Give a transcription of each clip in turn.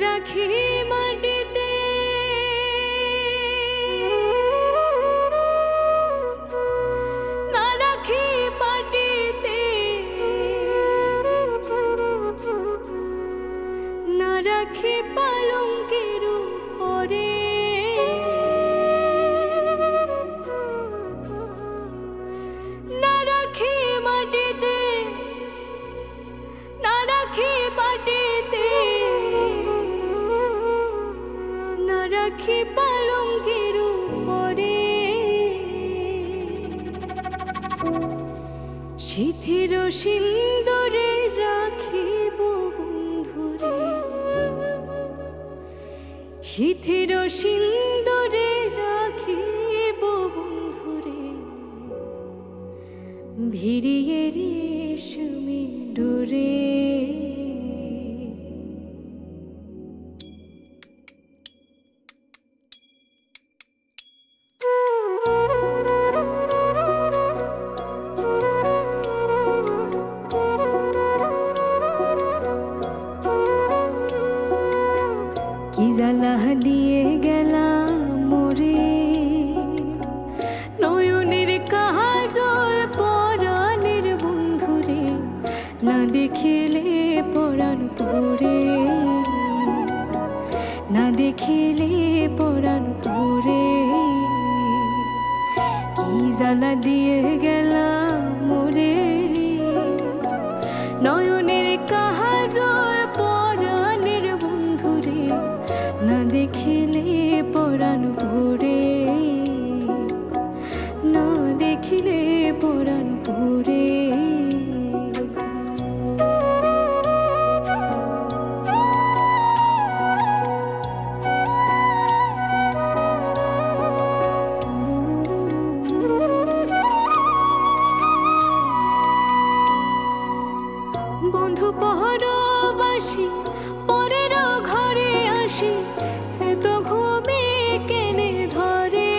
রাখি মাটিতে না রাখি মাটিতে না রাখি পালঙ্কের উপরে না রাখি মাটিতে না রাখি মাটিতে না রাখি পালঙ্কের উপরে শিথির সিন্দুরে রাখিব বন্ধুরে শিথির সিন্দুরে রাখিব বন্ধুরে ভিড়িয়ে রেশমি ডোরে কি জ্বালা দিয়ে গেলাম মোরে নয়নের কাজল পরাণের বন্ধুরে না দেখিলে পরাণ পরে না দেখিলে পরাণ পরে কি জ্বালা দিয়ে গেলাম মোরে নয়নের কাজল পরাণের বন্ধুরে না দেখিলে পরাণ পরে না দেখিলে পরাণ পরে বন্ধু পরবাসী পরের ঘরে আসি এত ঘুমে কেনে ধরে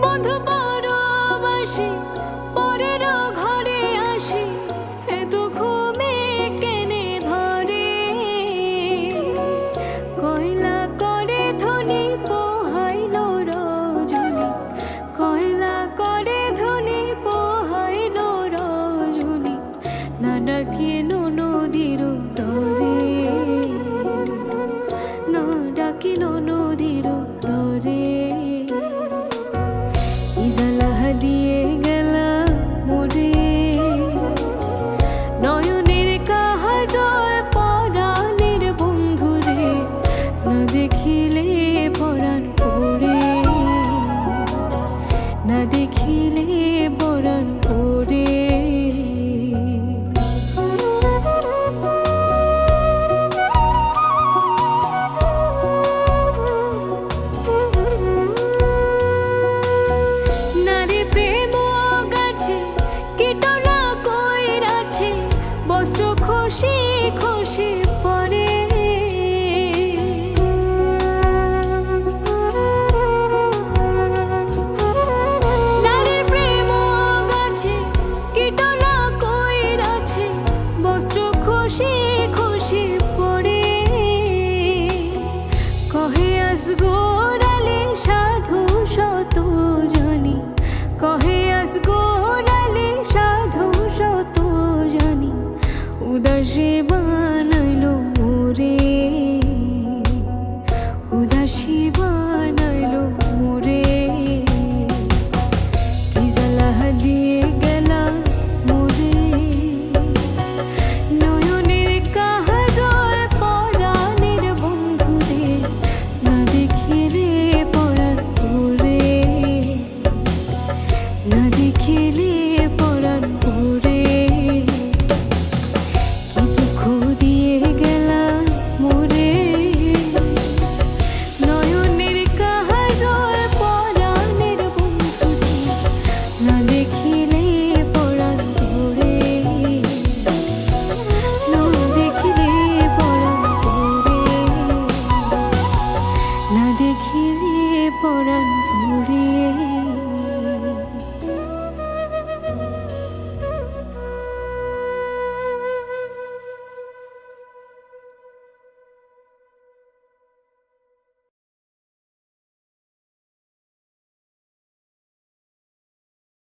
বন্ধু পরবাসী পরের ঘরে আসি এত ঘুমে কেনে ধরে কয়লা করে ধনী পোহাইল রজনী কয়লা করে ধনী পোহাইল রজনী না ডাকিয়ে নদীর তরে না ডাকি নদীর তরে কি জ্বালা দিয়ে গেলা মোরে নয়নের কাজল পরাণের বন্ধুরে না দেখিলে পরাণ পরে না দেখিলে পরাণ পরে নারী প্রেম গাছে কীটনা কইরাছে বস্ত্র খুশি খুশি পরে নারী প্রেম গাছে কীটনা কইরাছে বস্ত্র খুশি খুশি পরে কহে আসগোরালে সাধু শত জানি কহে আসগোরালে সাধু শত জানি উদাসী